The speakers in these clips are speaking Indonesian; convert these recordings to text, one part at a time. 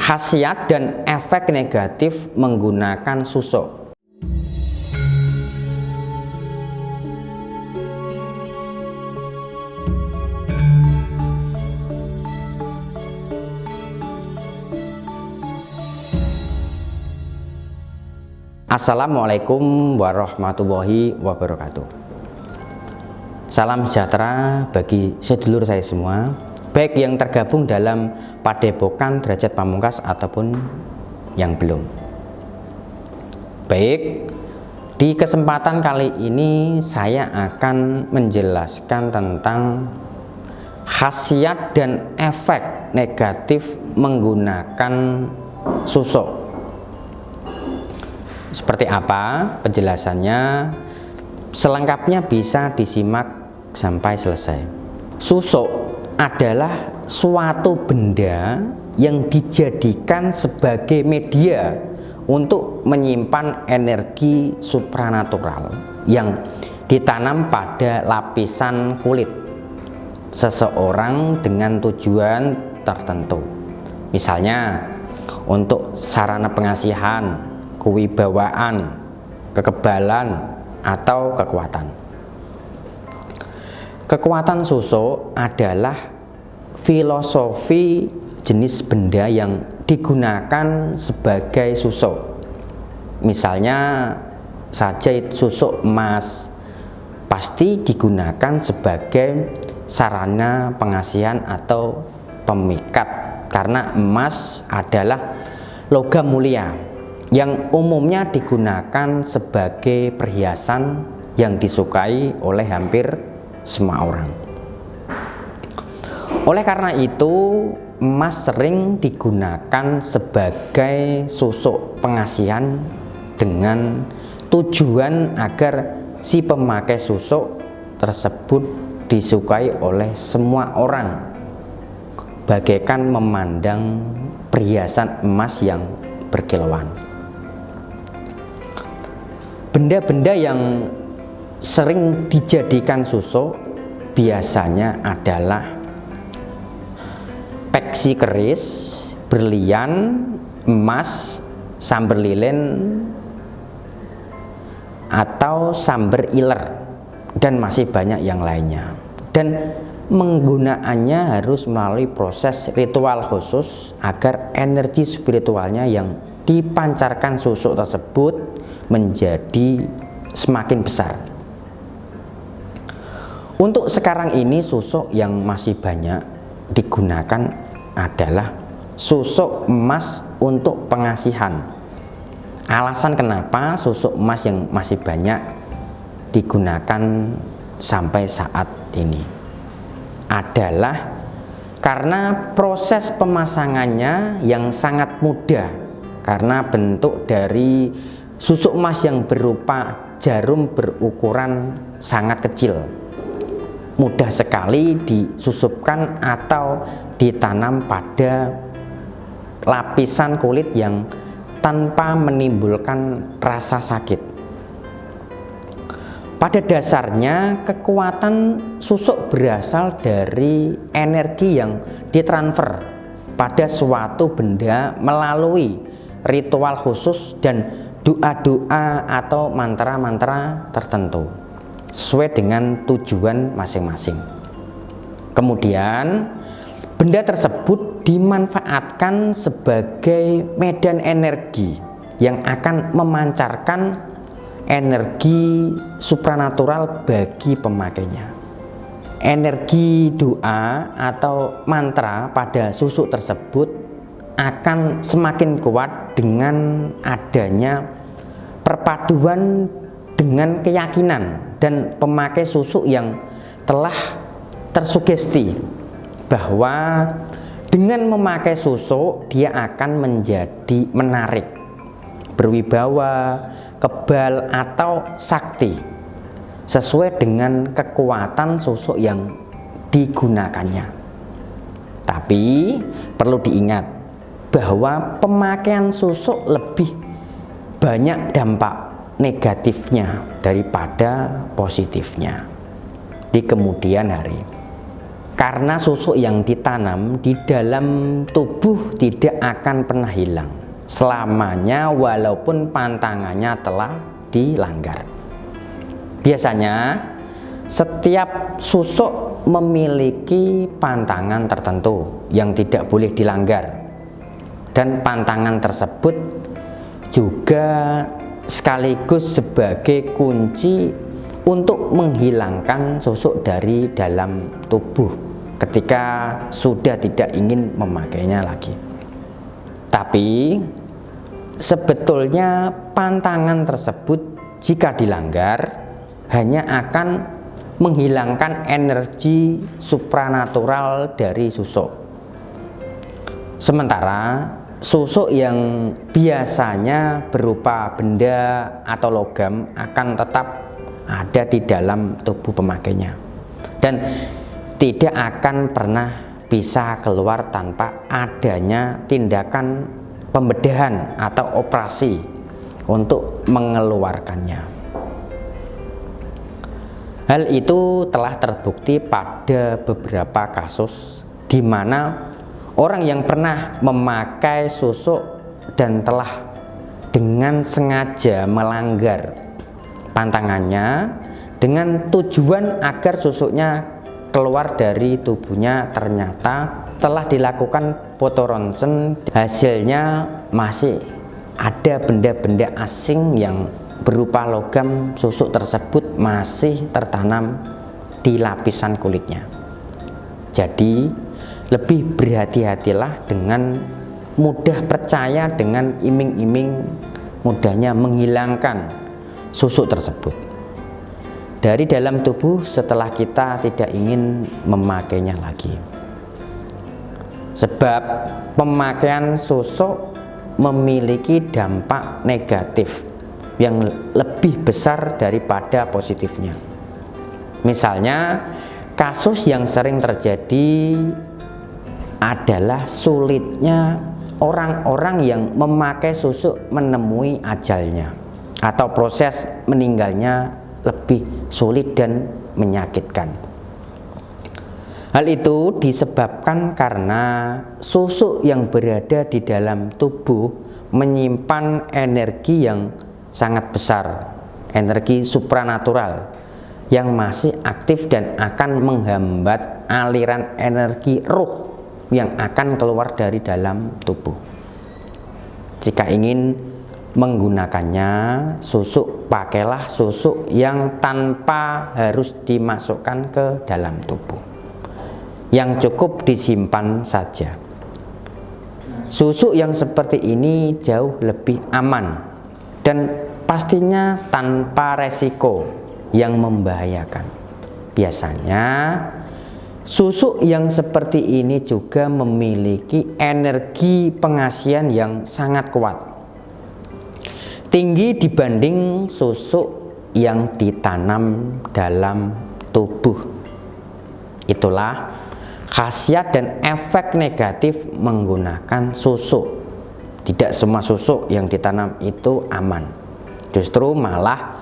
khasiat dan efek negatif menggunakan susuk. Assalamualaikum warahmatullahi wabarakatuh. Salam sejahtera bagi sedulur saya semua, baik yang tergabung dalam Padepokan Derajat Pamungkas ataupun yang belum. Baik, di kesempatan kali ini saya akan menjelaskan tentang khasiat dan efek negatif menggunakan susuk. Seperti apa penjelasannya? Selengkapnya bisa disimak sampai selesai. Susuk adalah suatu benda yang dijadikan sebagai media untuk menyimpan energi supranatural yang ditanam pada lapisan kulit seseorang dengan tujuan tertentu. Misalnya untuk sarana pengasihan, kewibawaan, kekebalan, atau kekuatan. Kekuatan susuk adalah filosofi jenis benda yang digunakan sebagai susuk. Misalnya saja susuk emas pasti digunakan sebagai sarana pengasihan atau pemikat, karena emas adalah logam mulia yang umumnya digunakan sebagai perhiasan yang disukai oleh hampir semua orang. Oleh karena itu, emas sering digunakan sebagai susuk pengasihan dengan tujuan agar si pemakai susuk tersebut disukai oleh semua orang, bagaikan memandang perhiasan emas yang berkilauan. Benda-benda yang sering dijadikan susuk biasanya adalah peksi keris, berlian, emas, samber lilin, atau samber iler, dan masih banyak yang lainnya. Dan penggunaannya harus melalui proses ritual khusus agar energi spiritualnya yang dipancarkan susuk tersebut menjadi semakin besar. Untuk sekarang ini susuk yang masih banyak digunakan adalah susuk emas untuk pengasihan. Alasan kenapa susuk emas yang masih banyak digunakan sampai saat ini adalah karena proses pemasangannya yang sangat mudah, karena bentuk dari susuk emas yang berupa jarum berukuran sangat kecil, mudah sekali disusupkan atau ditanam pada lapisan kulit yang tanpa menimbulkan rasa sakit. Pada dasarnya, kekuatan susuk berasal dari energi yang ditransfer pada suatu benda melalui ritual khusus dan doa-doa atau mantra-mantra tertentu sesuai dengan tujuan masing-masing. Kemudian benda tersebut dimanfaatkan sebagai medan energi yang akan memancarkan energi supranatural bagi pemakainya. Energi doa atau mantra pada susuk tersebut akan semakin kuat dengan adanya perpaduan dengan keyakinan dan pemakai susuk yang telah tersugesti bahwa dengan memakai susuk dia akan menjadi menarik, berwibawa, kebal, atau sakti sesuai dengan kekuatan susuk yang digunakannya. Tapi perlu diingat bahwa pemakaian susuk lebih banyak dampak negatifnya daripada positifnya di kemudian hari. Karena susuk yang ditanam di dalam tubuh tidak akan pernah hilang selamanya, walaupun pantangannya telah dilanggar. Biasanya setiap susuk memiliki pantangan tertentu yang tidak boleh dilanggar, dan pantangan tersebut juga sekaligus sebagai kunci untuk menghilangkan susuk dari dalam tubuh ketika sudah tidak ingin memakainya lagi. Tapi sebetulnya pantangan tersebut jika dilanggar hanya akan menghilangkan energi supranatural dari susuk. Sementara susuk yang biasanya berupa benda atau logam akan tetap ada di dalam tubuh pemakainya dan tidak akan pernah bisa keluar tanpa adanya tindakan pembedahan atau operasi untuk mengeluarkannya. Hal itu telah terbukti pada beberapa kasus di mana orang yang pernah memakai susuk dan telah dengan sengaja melanggar pantangannya dengan tujuan agar susuknya keluar dari tubuhnya, ternyata telah dilakukan foto ronsen, hasilnya masih ada benda-benda asing yang berupa logam susuk tersebut masih tertanam di lapisan kulitnya. Jadi lebih berhati-hatilah dengan mudah percaya dengan iming-iming mudahnya menghilangkan susuk tersebut dari dalam tubuh setelah kita tidak ingin memakainya lagi. Sebab pemakaian susuk memiliki dampak negatif yang lebih besar daripada positifnya. Misalnya kasus yang sering terjadi adalah sulitnya orang-orang yang memakai susuk menemui ajalnya, atau proses meninggalnya lebih sulit dan menyakitkan. Hal itu disebabkan karena susuk yang berada di dalam tubuh menyimpan energi yang sangat besar, energi supranatural yang masih aktif dan akan menghambat aliran energi ruh yang akan keluar dari dalam tubuh. Jika ingin menggunakannya susuk, pakailah susuk yang tanpa harus dimasukkan ke dalam tubuh, yang cukup disimpan saja. Susuk yang seperti ini jauh lebih aman dan pastinya tanpa resiko yang membahayakan. Biasanya susuk yang seperti ini juga memiliki energi pengasihan yang sangat kuat, tinggi dibanding susuk yang ditanam dalam tubuh. Itulah khasiat dan efek negatif menggunakan susuk. Tidak semua susuk yang ditanam itu aman, justru malah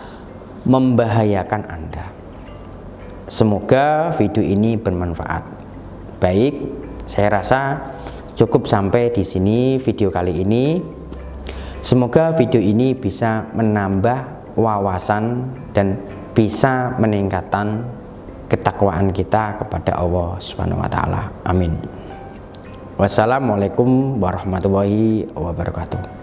membahayakan Anda. Semoga video ini bermanfaat. Baik, saya rasa cukup sampai di sini video kali ini. Semoga video ini bisa menambah wawasan dan bisa meningkatkan ketakwaan kita kepada Allah Subhanahu wa taala. Amin. Wassalamualaikum warahmatullahi wabarakatuh.